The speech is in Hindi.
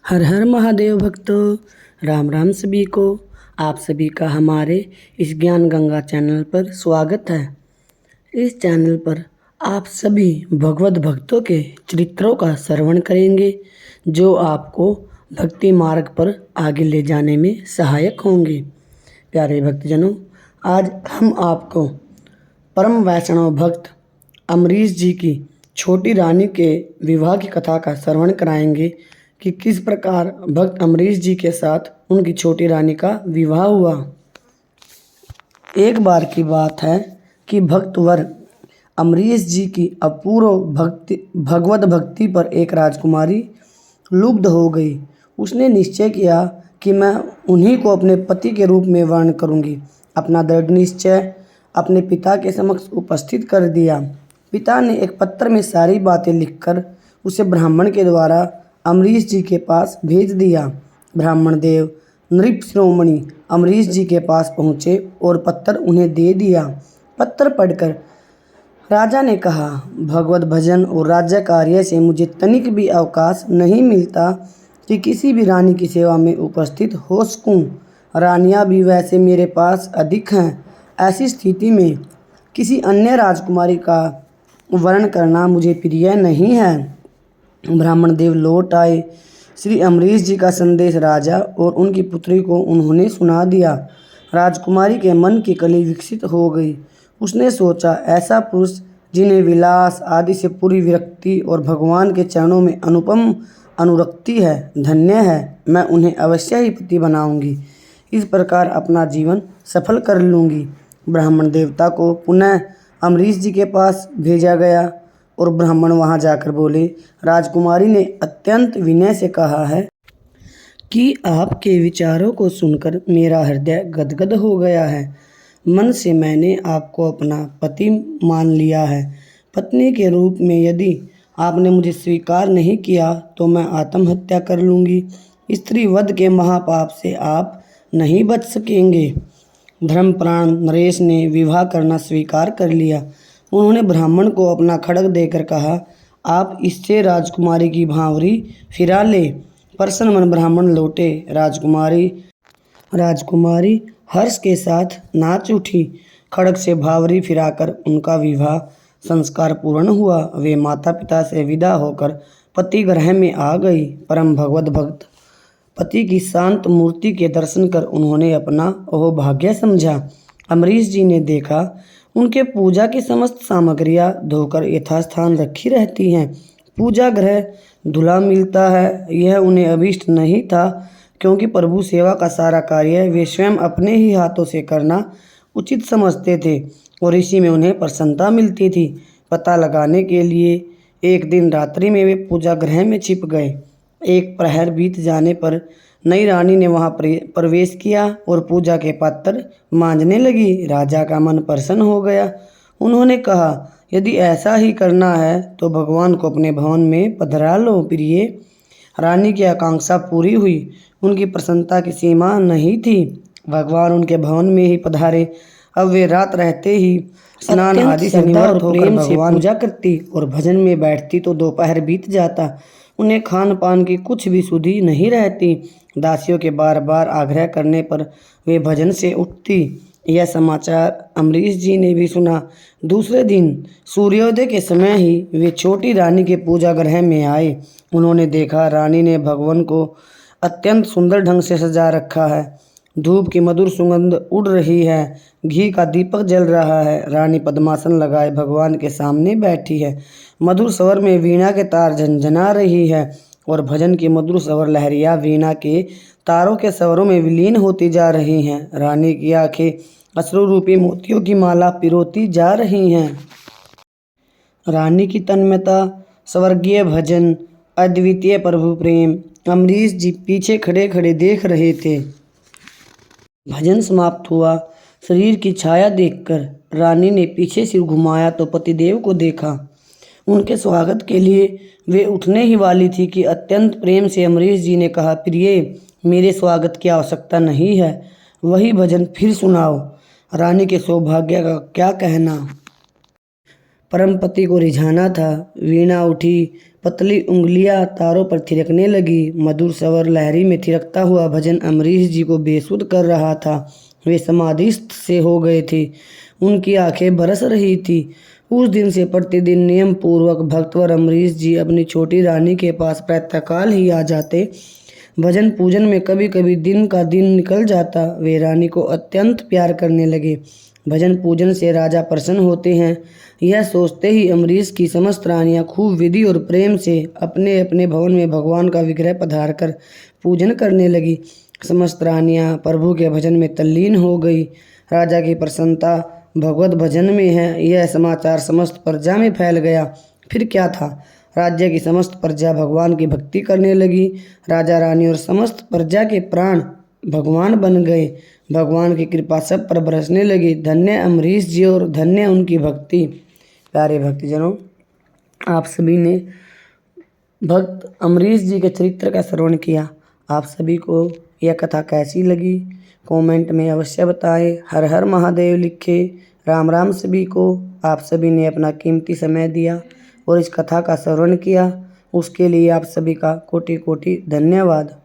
हर हर महादेव भक्तों, राम राम सभी को। आप सभी का हमारे इस ज्ञान गंगा चैनल पर स्वागत है। इस चैनल पर आप सभी भगवत भक्तों के चरित्रों का श्रवण करेंगे जो आपको भक्ति मार्ग पर आगे ले जाने में सहायक होंगे। प्यारे भक्तजनों, आज हम आपको परम वैष्णव भक्त अमरीश जी की छोटी रानी के विवाह की कथा का श्रवण कराएंगे कि किस प्रकार भक्त अमरीश जी के साथ उनकी छोटी रानी का विवाह हुआ। एक बार की बात है कि भक्तवर अमरीश जी की अपूर्व भगवत भक्ति पर एक राजकुमारी लुब्ध हो गई। उसने निश्चय किया कि मैं उन्हीं को अपने पति के रूप में वर्ण करूंगी। अपना दृढ़ निश्चय अपने पिता के समक्ष उपस्थित कर दिया। पिता ने एक पत्र में सारी बातें लिखकर उसे ब्राह्मण के द्वारा अमरीश जी के पास भेज दिया। ब्राह्मण देव नृप शिरोमणि अमरीश जी के पास पहुँचे और पत्र उन्हें दे दिया। पत्र पढ़कर राजा ने कहा, भगवत भजन और राज्य कार्य से मुझे तनिक भी अवकाश नहीं मिलता कि किसी भी रानी की सेवा में उपस्थित हो सकूं। रानियां भी वैसे मेरे पास अधिक हैं। ऐसी स्थिति में किसी अन्य राजकुमारी का वर्ण करना मुझे प्रिय नहीं है। ब्राह्मण देव लौट आए। श्री अमरीश जी का संदेश राजा और उनकी पुत्री को उन्होंने सुना दिया। राजकुमारी के मन की कली विकसित हो गई। उसने सोचा, ऐसा पुरुष जिन्हें विलास आदि से पूरी विरक्ति और भगवान के चरणों में अनुपम अनुरक्ति है, धन्य है। मैं उन्हें अवश्य ही पति बनाऊंगी। इस प्रकार अपना जीवन सफल कर लूँगी। ब्राह्मण देवता को पुनः अमरीश जी के पास भेजा गया और ब्राह्मण वहां जाकर बोले, राजकुमारी ने अत्यंत विनय से कहा है कि आपके विचारों को सुनकर मेरा हृदय गदगद हो गया है। मन से मैंने आपको अपना पति मान लिया है। पत्नी के रूप में यदि आपने मुझे स्वीकार नहीं किया तो मैं आत्महत्या कर लूँगी। स्त्री वध के महापाप से आप नहीं बच सकेंगे। धर्मप्राण नरेश ने विवाह करना स्वीकार कर लिया। उन्होंने ब्राह्मण को अपना खड्ग देकर कहा, आप इससे राजकुमारी की भांवरी फिरा ले। प्रसन्न मन ब्राह्मण लौटे। राजकुमारी हर्ष के साथ नाच उठी। खड्ग से भावरी फिराकर उनका विवाह संस्कार पूर्ण हुआ। वे माता पिता से विदा होकर पति गृह में आ गई। परम भगवत भक्त पति की शांत मूर्ति के दर्शन कर उन्होंने अपना अहोभाग्य समझा। अमरीश जी ने देखा, उनके पूजा की समस्त सामग्रियां धोकर यथास्थान रखी रहती हैं। पूजा गृह धुला मिलता है। यह उन्हें अभीष्ट नहीं था, क्योंकि प्रभु सेवा का सारा कार्य वे स्वयं अपने ही हाथों से करना उचित समझते थे और इसी में उन्हें प्रसन्नता मिलती थी। पता लगाने के लिए एक दिन रात्रि में वे पूजा गृह में छिप गए। एक प्रहर बीत जाने पर नई रानी ने वहां प्रवेश किया और पूजा के पात्र मांजने लगी। राजा का मन प्रसन्न हो गया। उन्होंने कहा, यदि ऐसा ही करना है तो भगवान को अपने भवन में पधरा लो। प्रिय रानी की आकांक्षा पूरी हुई। उनकी प्रसन्नता की सीमा नहीं थी। भगवान उनके भवन में ही पधारे। अब वे रात रहते ही स्नान आदि से निवृत्त होकर भगवान पूजा करती और भजन में बैठती तो दोपहर बीत जाता। उन्हें खान पान की कुछ भी सुधि नहीं रहती। दासियों के बार बार आग्रह करने पर वे भजन से उठती। यह समाचार अमरीश जी ने भी सुना। दूसरे दिन सूर्योदय के समय ही वे छोटी रानी के पूजा गृह में आए। उन्होंने देखा, रानी ने भगवान को अत्यंत सुंदर ढंग से सजा रखा है। धूप की मधुर सुगंध उड़ रही है। घी का दीपक जल रहा है। रानी पद्मासन लगाए भगवान के सामने बैठी है। मधुर स्वर में वीणा के तार झनझना रही है और भजन की मधुर स्वर लहरियां वीणा के तारों के स्वरों में विलीन होती जा रही हैं। रानी की आंखें अश्रु रूपी मोतियों की माला पिरोती जा रही हैं। रानी की तन्मयता, स्वर्गीय भजन, अद्वितीय प्रभु प्रेम। अमरीश जी पीछे खड़े खड़े देख रहे थे। भजन समाप्त हुआ। शरीर की छाया देखकर रानी ने पीछे सिर घुमाया तो पतिदेव को देखा। उनके स्वागत के लिए वे उठने ही वाली थी कि अत्यंत प्रेम से अमरीश जी ने कहा, प्रिय मेरे स्वागत की आवश्यकता नहीं है, वही भजन फिर सुनाओ। रानी के सौभाग्य का क्या कहना। परम पति को रिझाना था। वीणा उठी, पतली उंगलियां तारों पर थिरकने लगी। मधुर स्वर लहरी में थिरकता हुआ भजन अमरीश जी को बेसुध कर रहा था। वे समाधिस्थ से हो गए थे, उनकी आंखें बरस रही थी। उस दिन से प्रतिदिन नियम पूर्वक भक्तवर अमरीश जी अपनी छोटी रानी के पास प्रातःकाल ही आ जाते। भजन पूजन में कभी कभी दिन का दिन निकल जाता। वे रानी को अत्यंत प्यार करने लगे। भजन पूजन से राजा प्रसन्न होते हैं, यह सोचते ही अमरीश की समस्त रानियां खूब विधि और प्रेम से अपने अपने भवन में भगवान का विग्रह पधार कर पूजन करने लगी। समस्त रानियां प्रभु के भजन में तल्लीन हो गई। राजा की प्रसन्नता भगवत भजन में है, यह समाचार समस्त प्रजा में फैल गया। फिर क्या था, राज्य की समस्त प्रजा भगवान की भक्ति करने लगी। राजा रानी और समस्त प्रजा के प्राण भगवान बन गए। भगवान की कृपा सब पर बरसने लगी। धन्य अमरीश जी और धन्य उनकी भक्ति। प्यारे भक्तजनों, आप सभी ने भक्त अमरीश जी के चरित्र का श्रवण किया। आप सभी को यह कथा कैसी लगी कमेंट में अवश्य बताएं। हर हर महादेव लिखे। राम राम सभी को। आप सभी ने अपना कीमती समय दिया और इस कथा का श्रवण किया, उसके लिए आप सभी का कोटि कोटि धन्यवाद।